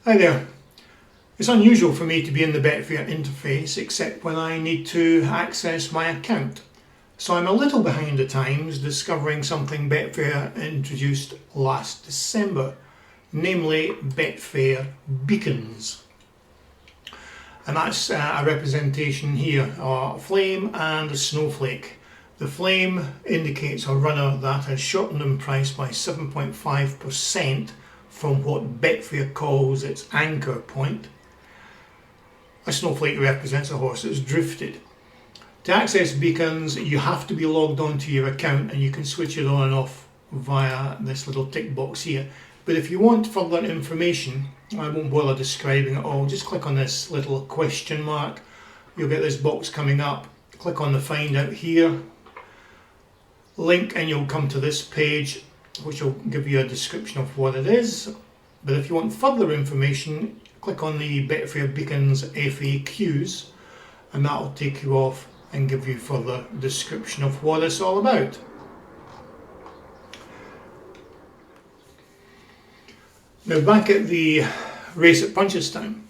Hi there. It's unusual for me to be in the Betfair interface except when I need to access my account. So I'm a little behind the times discovering something Betfair introduced last December, namely Betfair beacons. And that's a representation here, a flame and a snowflake. The flame indicates a runner that has shortened in price by 7.5% from what Betfair calls its anchor point. A snowflake represents a horse that's drifted. To access beacons, you have to be logged onto your account, and you can switch it on and off via this little tick box here. But if you want further information, I won't bother describing it all, just click on this little question mark. You'll get this box coming up. Click on the find out here link and you'll come to this page, which will give you a description of what it is. But if you want further information, click on the Betfair Beacons FAQs and that will take you off and give you further description of what it's all about. Now back at the race at Punchestown,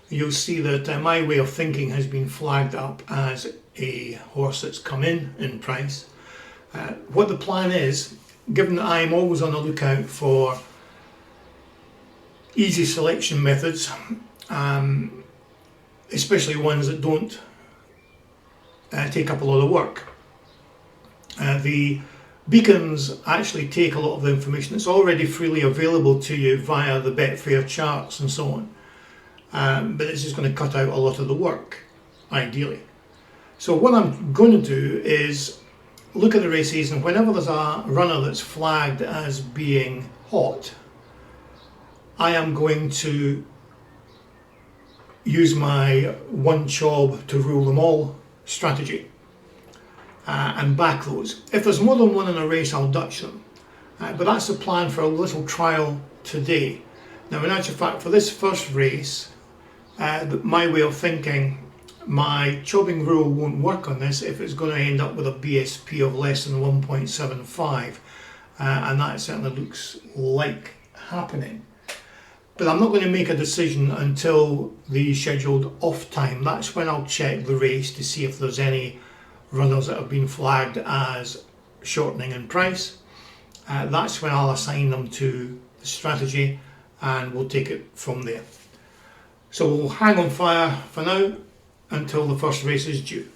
you'll see that my way of thinking has been flagged up as a horse that's come in price. What the plan is, given that I'm always on the lookout for easy selection methods, especially ones that don't take up a lot of work. The beacons actually take a lot of the information that's already freely available to you via the Betfair charts and so on, but it's just going to cut out a lot of the work, ideally. So what I'm going to do is look at the races, and whenever there's a runner that's flagged as being hot, I am going to use my one CHOBB to rule them all strategy and back those. If there's more than one in a race, I'll Dutch them. But that's the plan for a little trial today. Now, in actual fact, for this first race, my way of thinking, my chobbing rule won't work on this if it's going to end up with a BSP of less than 1.75, and that certainly looks like happening. But I'm not going to make a decision until the scheduled off time. That's when I'll check the race to see if there's any runners that have been flagged as shortening in price. That's when I'll assign them to the strategy and we'll take it from there. So we'll hang on fire for now until the first race is due.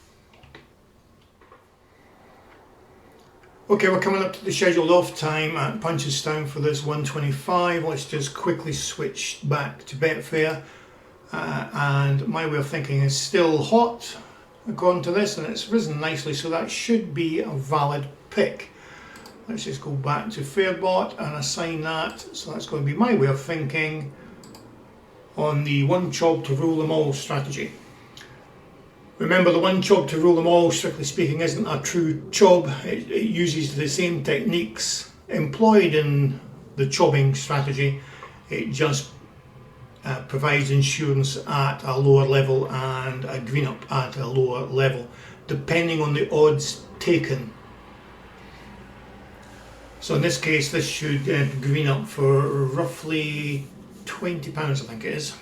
Okay, we're coming up to the scheduled off time at Punchestown for this 125. Let's just quickly switch back to Betfair. And my way of thinking is still hot according to this, and it's risen nicely, so that should be a valid pick. Let's just go back to Fairbot and assign that. So that's going to be my way of thinking on the one CHOBB to rule them all strategy. Remember, the one CHOBB to rule them all, strictly speaking, isn't a true CHOBB. It uses the same techniques employed in the chobbing strategy. It just provides insurance at a lower level and a green up at a lower level, depending on the odds taken. So in this case, this should green up for roughly £20, I think it is.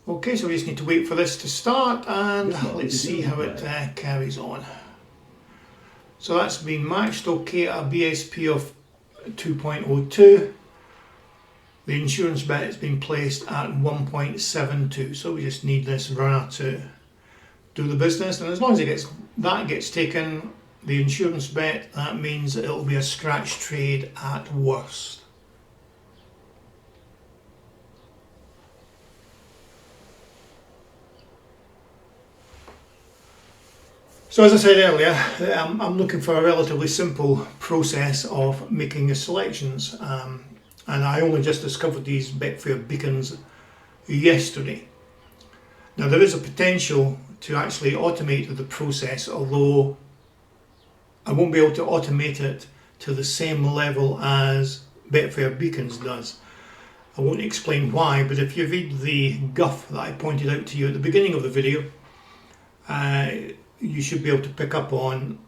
Okay, so we just need to wait for this to start and let's see how it carries on. So that's been matched okay at a BSP of 2.02. The insurance bet has been placed at 1.72, so we just need this runner to do the business, and as long as that gets taken, the insurance bet, that means that it'll be a scratch trade at worst. So as I said earlier, I'm looking for a relatively simple process of making the selections, and I only just discovered these Betfair beacons yesterday. Now there is a potential to actually automate the process, although I won't be able to automate it to the same level as Betfair beacons does. I won't explain why, but if you read the guff that I pointed out to you at the beginning of the video, you should be able to pick up on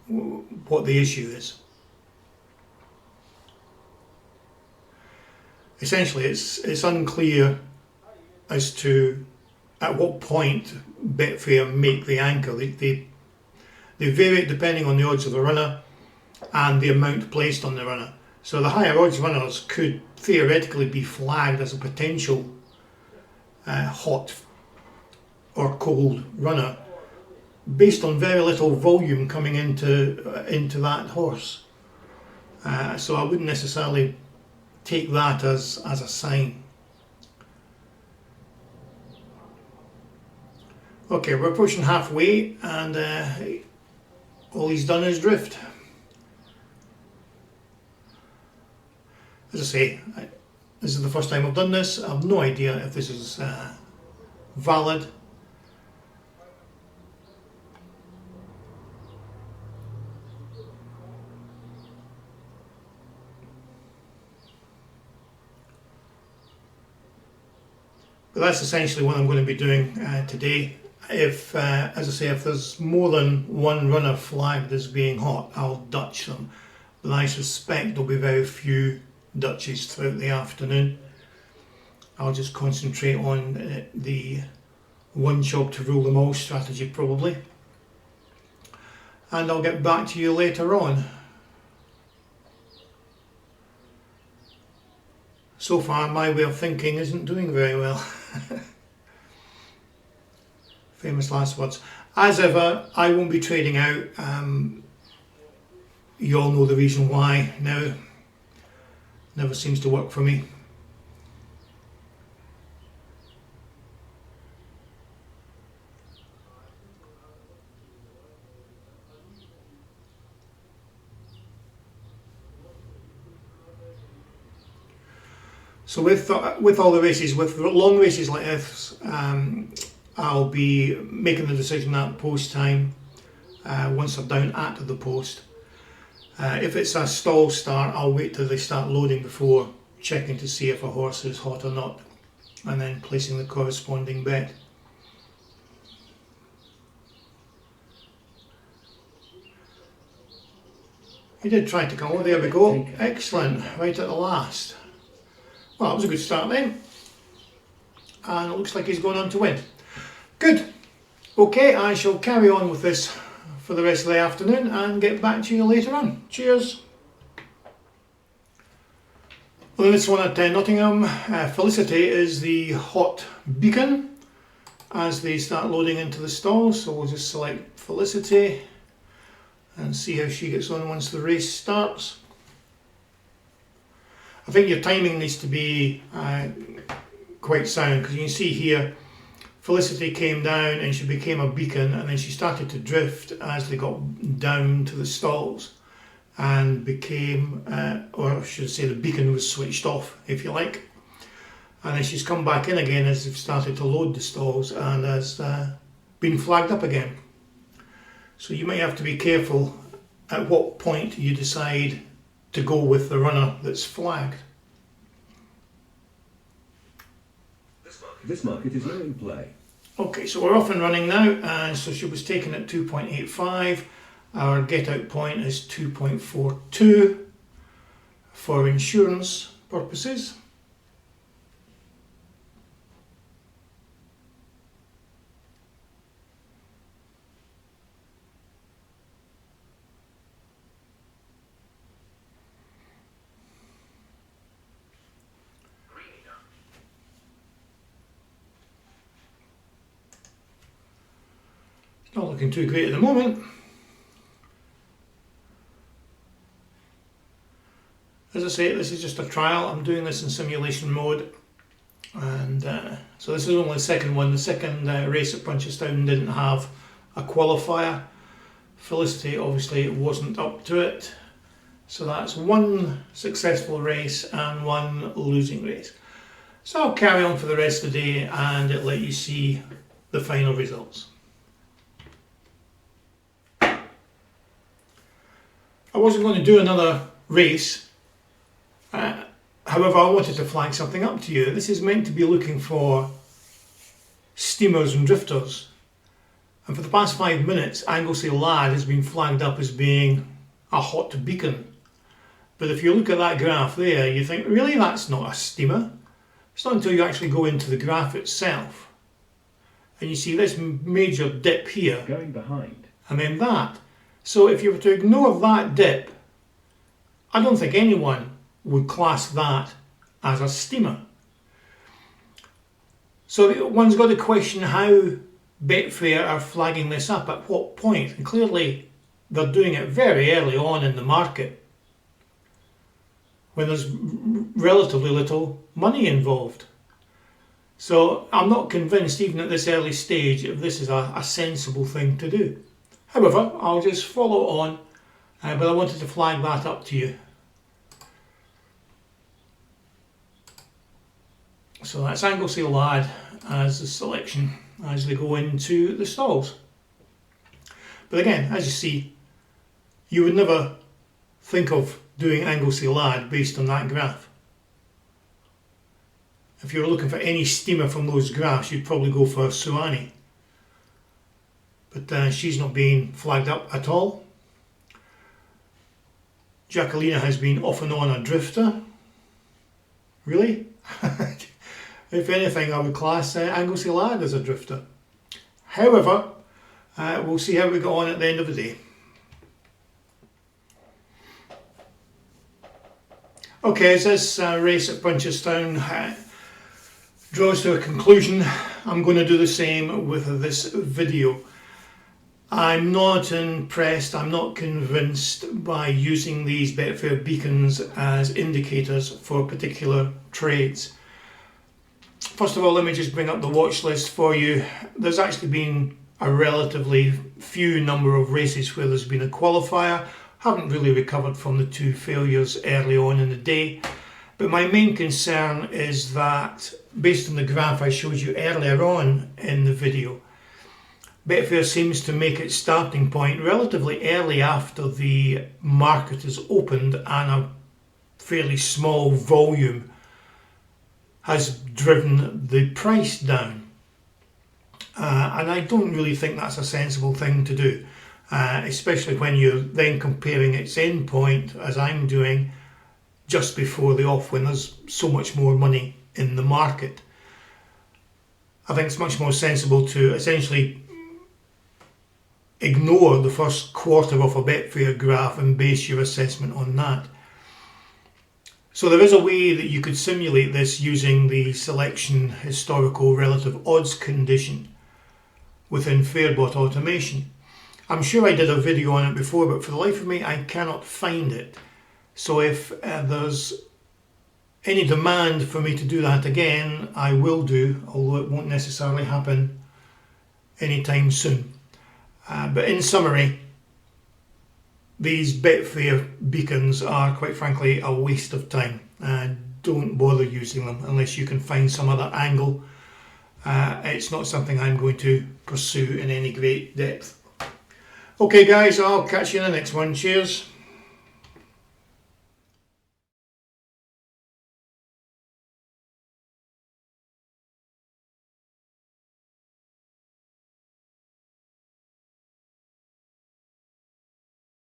what the issue is. essentially it's unclear as to at what point Betfair make the anchor. They vary it depending on the odds of the runner and the amount placed on the runner. So the higher odds runners could theoretically be flagged as a potential hot or cold runner based on very little volume coming into that horse. So I wouldn't necessarily take that as a sign. Okay, we're approaching halfway, and all he's done is drift. As I say, this is the first time I've done this. I have no idea if this is valid. But that's essentially what I'm going to be doing today. If, as I say, if there's more than one runner flagged as being hot, I'll Dutch them. But I suspect there'll be very few Dutches throughout the afternoon. I'll just concentrate on the one job to rule them all strategy probably. And I'll get back to you later on. So far my way of thinking isn't doing very well. Famous last words. As ever, I won't be trading out. You all know the reason why now. Never seems to work for me. So with all the races, with long races like this, I'll be making the decision at post time once they're down at the post. If it's a stall start, I'll wait till they start loading before checking to see if a horse is hot or not, and then placing the corresponding bet. He did try to come. Oh, there we go. Excellent. Right at the last. Well, that was a good start then. And it looks like he's going on to win. Good. Okay, I shall carry on with this for the rest of the afternoon and get back to you later on. Cheers. Well, this one at Nottingham, Felicity is the hot beacon as they start loading into the stall. So we'll just select Felicity and see how she gets on once the race starts. I think your timing needs to be quite sound, because you can see here Felicity came down and she became a beacon, and then she started to drift as they got down to the stalls and became, or I should say the beacon was switched off, if you like, and then she's come back in again as they've started to load the stalls and has been flagged up again. So you might have to be careful at what point you decide to go with the runner that's flagged. This market is now in play. Okay, so we're off and running now, and so she was taken at 2.85. Our get out point is 2.42 for insurance purposes. Not looking too great at the moment. As I say, this is just a trial. I'm doing this in simulation mode, and so this is only the second one. The second race at Punchestown didn't have a qualifier. Felicity obviously wasn't up to it, so that's one successful race and one losing race. So I'll carry on for the rest of the day and it'll let you see the final results. I wasn't going to do another race, however I wanted to flag something up to you. This is meant to be looking for steamers and drifters, and for the past 5 minutes Anglesey Lad has been flagged up as being a hot beacon. But if you look at that graph there, you think, really, that's not a steamer? It's not until you actually go into the graph itself and you see this major dip here. Going behind. And then that. So if you were to ignore that dip, I don't think anyone would class that as a steamer. So one's got to question how Betfair are flagging this up, at what point. And clearly they're doing it very early on in the market when there's relatively little money involved. So I'm not convinced, even at this early stage, if this is a sensible thing to do. However, I'll just follow on, but I wanted to flag that up to you. So that's Anglesey Lad as the selection as they go into the stalls. But again, as you see, you would never think of doing Anglesey Lad based on that graph. If you were looking for any steamer from those graphs, you'd probably go for Suani. But she's not being flagged up at all. Jacquelina has been off and on a drifter. Really? If anything, I would class Anglesey Lad as a drifter. However, we'll see how we go on at the end of the day. Okay, as this race at Punchestown draws to a conclusion, I'm going to do the same with this video. I'm not impressed, I'm not convinced by using these Betfair beacons as indicators for particular trades. First of all, let me just bring up the watch list for you. There's actually been a relatively few number of races where there's been a qualifier. Haven't really recovered from the two failures early on in the day. But my main concern is that, based on the graph I showed you earlier on in the video, Betfair seems to make its starting point relatively early after the market is opened and a fairly small volume has driven the price down. And I don't really think that's a sensible thing to do, especially when you're then comparing its end point, as I'm doing, just before the off, when there's so much more money in the market. I think it's much more sensible to essentially ignore the first quarter of a Betfair graph and base your assessment on that. So there is a way that you could simulate this using the selection historical relative odds condition within Fairbot automation. I'm sure I did a video on it before, but for the life of me I cannot find it. So if there's any demand for me to do that again, I will do, although it won't necessarily happen anytime soon. But in summary, these Betfair beacons are, quite frankly, a waste of time. Don't bother using them unless you can find some other angle. It's not something I'm going to pursue in any great depth. Okay guys, I'll catch you in the next one. Cheers.